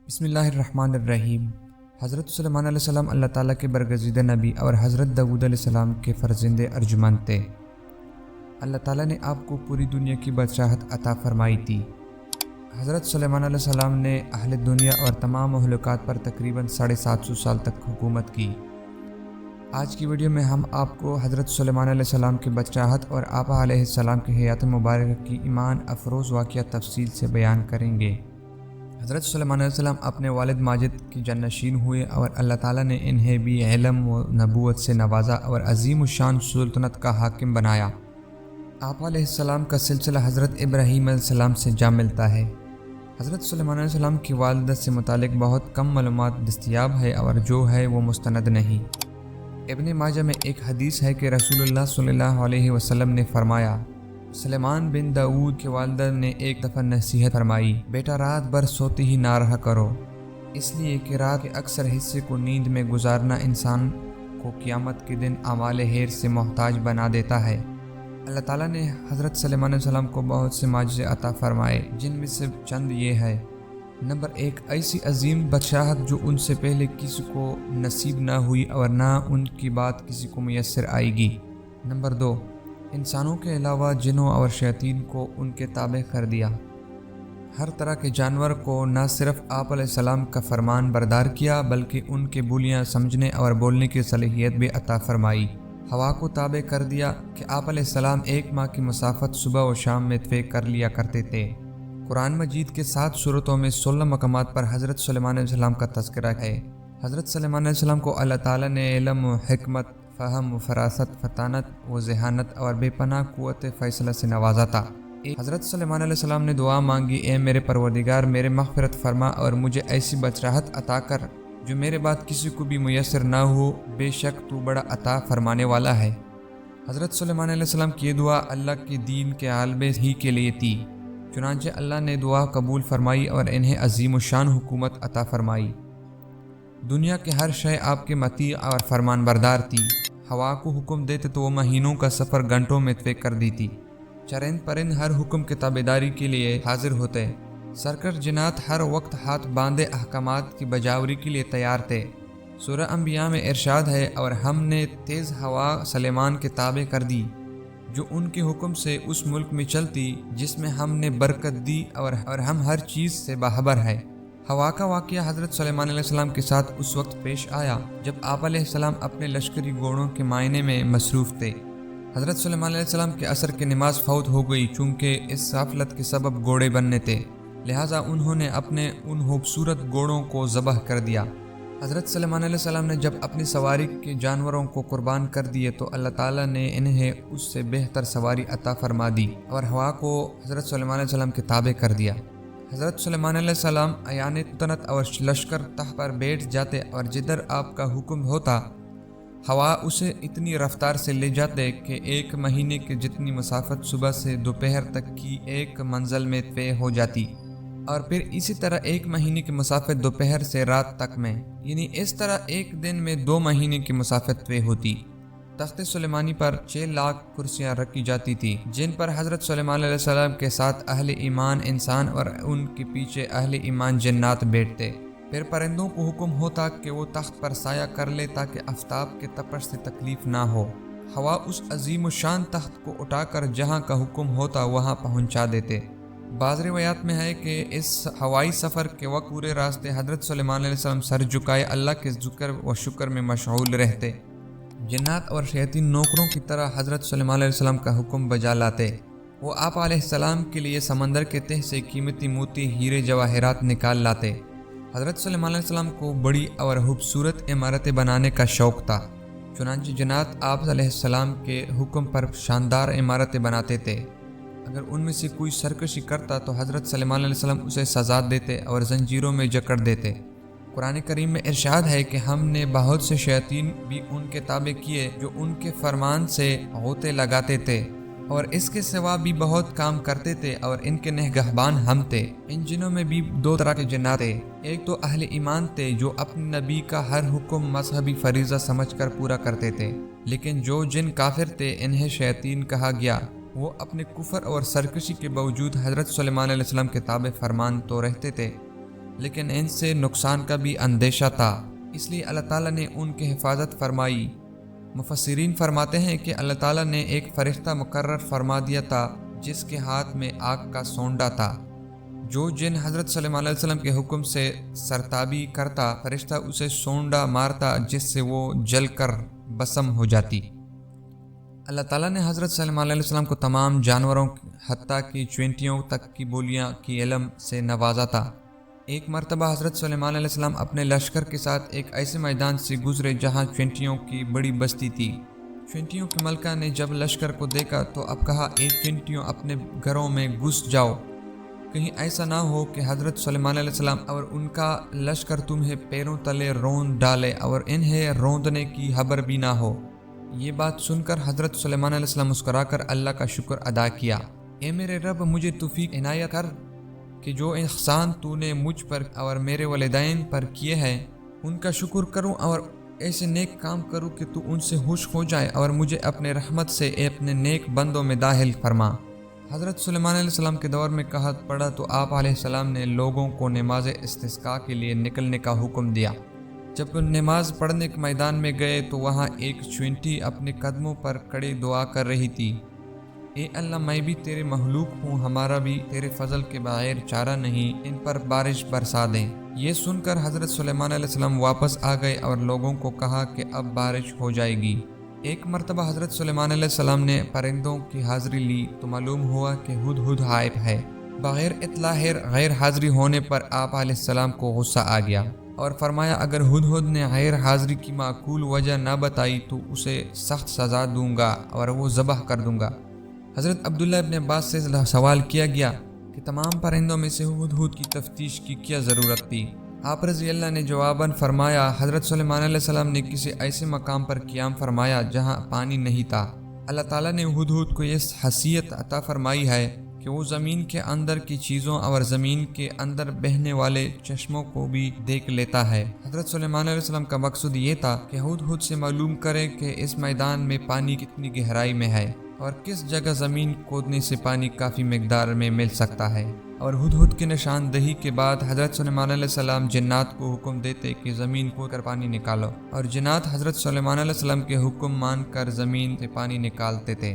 بسم اللہ الرحمن الرحیم۔ حضرت سلیمان علیہ السلام اللہ تعالیٰ کے برگزیدہ نبی اور حضرت داؤد علیہ السلام کے فرزند ارجمند تھے۔ اللہ تعالیٰ نے آپ کو پوری دنیا کی بادشاہت عطا فرمائی تھی۔ حضرت سلیمان علیہ السلام نے اہل دنیا اور تمام مخلوقات پر تقریباً 750 سال تک حکومت کی۔ آج کی ویڈیو میں ہم آپ کو حضرت سلیمان علیہ السلام کی بادشاہت اور آپا علیہ السلام کی حیات مبارکہ کی ایمان افروز واقعہ تفصیل سے بیان کریں گے۔ حضرت سلیمان علیہ السلام اپنے والد ماجد کی جانشین ہوئے اور اللہ تعالیٰ نے انہیں بھی علم و نبوت سے نوازا اور عظیم الشان سلطنت کا حاکم بنایا۔ آپا علیہ السلام کا سلسلہ حضرت ابراہیم علیہ السلام سے جا ملتا ہے۔ حضرت سلیمان علیہ السلام کی والدہ سے متعلق بہت کم معلومات دستیاب ہے اور جو ہے وہ مستند نہیں۔ ابن ماجہ میں ایک حدیث ہے کہ رسول اللہ صلی اللہ علیہ وسلم نے فرمایا، سلیمان بن داؤد کی والدہ نے ایک دفعہ نصیحت فرمائی، بیٹا رات بھر سوتے ہی نہ رہا کرو، اس لیے کہ رات کے اکثر حصے کو نیند میں گزارنا انسان کو قیامت کے دن اعمال خیر سے محتاج بنا دیتا ہے۔ اللہ تعالیٰ نے حضرت سلیمان علیہ السلام کو بہت سے معجزے عطا فرمائے، جن میں سے چند یہ ہے۔ نمبر 1، ایسی عظیم بادشاہت جو ان سے پہلے کسی کو نصیب نہ ہوئی اور نہ ان کی بات کسی کو میسر آئے گی۔ نمبر 2، انسانوں کے علاوہ جنوں اور شیاطین کو ان کے تابع کر دیا۔ ہر طرح کے جانور کو نہ صرف آپ علیہ السلام کا فرمان بردار کیا بلکہ ان کے بولیاں سمجھنے اور بولنے کی صلاحیت بھی عطا فرمائی۔ ہوا کو تابع کر دیا کہ آپ علیہ السلام 1 ماہ کی مسافت صبح و شام میں طے کر لیا کرتے تھے۔ قرآن مجید کے 7 سورتوں میں 16 مقامات پر حضرت سلیمان علیہ السلام کا تذکرہ ہے۔ حضرت سلیمان علیہ السلام کو اللہ تعالیٰ نے علم و حکمت، فہم و فراست، فطانت و ذہانت اور بے پناہ قوت فیصلہ سے نوازا تھا۔ حضرت سلیمان علیہ السلام نے دعا مانگی، اے میرے پروردگار، میرے مغفرت فرما اور مجھے ایسی بادشاہت عطا کر جو میرے بعد کسی کو بھی میسر نہ ہو، بے شک تو بڑا عطا فرمانے والا ہے۔ حضرت سلیمان علیہ السلام کی دعا اللہ کے دین کے غلبے ہی کے لیے تھی، چنانچہ اللہ نے دعا قبول فرمائی اور انہیں عظیم الشان حکومت عطا فرمائی۔ دنیا کے ہر شے آپ کے مطیع اور فرمان بردار تھی۔ ہوا کو حکم دیتے تو وہ مہینوں کا سفر گھنٹوں میں طے کر دیتی۔ چرند پرند ہر حکم کی تابعداری کے لیے حاضر ہوتے۔ سرکش جنات ہر وقت ہاتھ باندھے احکامات کی بجاوری کے لیے تیار تھے۔ سورہ انبیاء میں ارشاد ہے، اور ہم نے تیز ہوا سلیمان کے تابع کر دی جو ان کے حکم سے اس ملک میں چلتی جس میں ہم نے برکت دی اور ہم ہر چیز سے باخبر ہے۔ ہوا کا واقعہ حضرت سلیمان علیہ السلام کے ساتھ اس وقت پیش آیا جب آپ علیہ السلام اپنے لشکری گھوڑوں کے معائنے میں مصروف تھے۔ حضرت سلیمان علیہ السلام کے عصر کی نماز فوت ہو گئی، چونکہ اس غفلت کے سبب گھوڑے بننے تھے، لہٰذا انہوں نے اپنے ان خوبصورت گھوڑوں کو ذبح کر دیا۔ حضرت سلیمان علیہ السلام نے جب اپنی سواری کے جانوروں کو قربان کر دیے تو اللہ تعالیٰ نے انہیں اس سے بہتر سواری عطا فرما دی اور ہوا کو حضرت سلیمان علیہ السلام کے تابع کر دیا۔ حضرت سلیمان علیہ السلام ایان سلطنت اور لشکر تخت پر بیٹھ جاتے اور جدھر آپ کا حکم ہوتا ہوا اسے اتنی رفتار سے لے جاتے کہ 1 مہینے کی جتنی مسافت صبح سے دوپہر تک کی ایک منزل میں طے ہو جاتی، اور پھر اسی طرح 1 مہینے کی مسافت دوپہر سے رات تک میں، یعنی اس طرح ایک دن میں 2 مہینے کی مسافت طے ہوتی۔ تخت سلیمانی پر 6 لاکھ کرسیاں رکھی جاتی تھی جن پر حضرت سلیمان علیہ السلام کے ساتھ اہل ایمان انسان اور ان کے پیچھے اہل ایمان جنات بیٹھتے۔ پھر پرندوں کو حکم ہوتا کہ وہ تخت پر سایہ کر لے تاکہ آفتاب کے تپش سے تکلیف نہ ہو۔ ہوا اس عظیم الشان تخت کو اٹھا کر جہاں کا حکم ہوتا وہاں پہنچا دیتے۔ بعض روایات میں ہے کہ اس ہوائی سفر کے وقت پورے راستے حضرت سلیمان علیہ السلام سر جھکائے اللہ کے ذکر و شکر میں مشغول رہتے۔ جنات اور شیاطین نوکروں کی طرح حضرت سلیمان علیہ السلام کا حکم بجا لاتے۔ وہ آپ علیہ السلام کے لیے سمندر کے تہ سے قیمتی موتی، ہیرے، جواہرات نکال لاتے۔ حضرت سلیمان علیہ السلام کو بڑی اور خوبصورت عمارتیں بنانے کا شوق تھا، چنانچہ جنات آپ علیہ السلام کے حکم پر شاندار عمارتیں بناتے تھے۔ اگر ان میں سے کوئی سرکشی کرتا تو حضرت سلیمان علیہ السلام اسے سزا دیتے اور زنجیروں میں جکڑ دیتے۔ قرآن کریم میں ارشاد ہے کہ ہم نے بہت سے شیاطین بھی ان کے تابع کیے جو ان کے فرمان سے غوطے لگاتے تھے، اور اس کے سوا بھی بہت کام کرتے تھے، اور ان کے نگہبان ہم تھے۔ ان جنوں میں بھی 2 طرح کے جنات تھے، ایک تو اہل ایمان تھے جو اپنے نبی کا ہر حکم مذہبی فریضہ سمجھ کر پورا کرتے تھے، لیکن جو جن کافر تھے انہیں شیاطین کہا گیا، وہ اپنے کفر اور سرکشی کے باوجود حضرت سلیمان علیہ السلام کے تابع فرمان تو رہتے تھے، لیکن ان سے نقصان کا بھی اندیشہ تھا، اس لیے اللہ تعالیٰ نے ان کی حفاظت فرمائی۔ مفسرین فرماتے ہیں کہ اللہ تعالیٰ نے ایک فرشتہ مقرر فرما دیا تھا جس کے ہاتھ میں آگ کا سونڈا تھا۔ جو جن حضرت صلی اللہ علیہ وسلم کے حکم سے سرتابی کرتا، فرشتہ اسے سونڈا مارتا جس سے وہ جل کر بسم ہو جاتی۔ اللہ تعالیٰ نے حضرت صلی اللہ علیہ وسلم کو تمام جانوروں حتیٰ کہ چینٹیوں تک کی بولیاں کی علم سے نوازا تھا۔ ایک مرتبہ حضرت صلی اللہ علیہ وسلم اپنے لشکر کے ساتھ ایک ایسے میدان سے گزرے جہاں چینٹیوں کی بڑی بستی تھی۔ چینٹیوں کی ملکہ نے جب لشکر کو دیکھا تو اب کہا، اے چینٹیوں، اپنے گھروں میں گھس جاؤ، کہیں ایسا نہ ہو کہ حضرت صلی اللہ علیہ وسلم اور ان کا لشکر تمہیں پیروں تلے روند ڈالے اور انہیں روندنے کی خبر بھی نہ ہو۔ یہ بات سن کر حضرت صلی اللہ علیہ وسلم مسکرا کر اللہ کا شکر ادا کیا، اے میرے رب، مجھے توفیق عنایت کر کہ جو احسان تو نے مجھ پر اور میرے والدین پر کیے ہیں ان کا شکر کروں اور ایسے نیک کام کروں کہ تو ان سے خوش ہو جائے اور مجھے اپنے رحمت سے اپنے نیک بندوں میں داخل فرما۔ حضرت صلی اللہ علیہ وسلم کے دور میں قحط پڑا تو آپ علیہ السلام نے لوگوں کو نماز استسقاء کے لیے نکلنے کا حکم دیا۔ جب وہ نماز پڑھنے کے میدان میں گئے تو وہاں ایک چینٹی اپنے قدموں پر کھڑے دعا کر رہی تھی، اے اللہ، میں بھی تیرے مخلوق ہوں، ہمارا بھی تیرے فضل کے بغیر چارہ نہیں، ان پر بارش برسا دیں۔ یہ سن کر حضرت سلیمان علیہ السلام واپس آ گئے اور لوگوں کو کہا کہ اب بارش ہو جائے گی۔ ایک مرتبہ حضرت سلیمان علیہ السلام نے پرندوں کی حاضری لی تو معلوم ہوا کہ ہدہد غائب ہے۔ بغیر اطلاع غیر حاضری ہونے پر آپ علیہ السلام کو غصہ آ گیا اور فرمایا، اگر ہدہد نے غیر حاضری کی معقول وجہ نہ بتائی تو اسے سخت سزا دوں گا اور وہ ذبح کر دوں گا۔ حضرت عبداللہ ابن عباس سے سوال کیا گیا کہ تمام پرندوں میں سے ہدہد کی تفتیش کی کیا ضرورت تھی؟ آپ رضی اللہ نے جواباً فرمایا، حضرت سلیمان علیہ السلام نے کسی ایسے مقام پر قیام فرمایا جہاں پانی نہیں تھا۔ اللہ تعالیٰ نے ہدہد کو یہ حیثیت عطا فرمائی ہے کہ وہ زمین کے اندر کی چیزوں اور زمین کے اندر بہنے والے چشموں کو بھی دیکھ لیتا ہے۔ حضرت سلیمان علیہ السلام کا مقصد یہ تھا کہ ہدہد سے معلوم کرے کہ اس میدان میں پانی کتنی گہرائی میں ہے اور کس جگہ زمین کھودنے سے پانی کافی مقدار میں مل سکتا ہے۔ اور ہدہد کی نشاندہی کے بعد حضرت سلیمان علیہ السلام جنات کو حکم دیتے کہ زمین کھود کر پانی نکالو، اور جنات حضرت سلیمان علیہ السلام کے حکم مان کر زمین سے پانی نکالتے تھے۔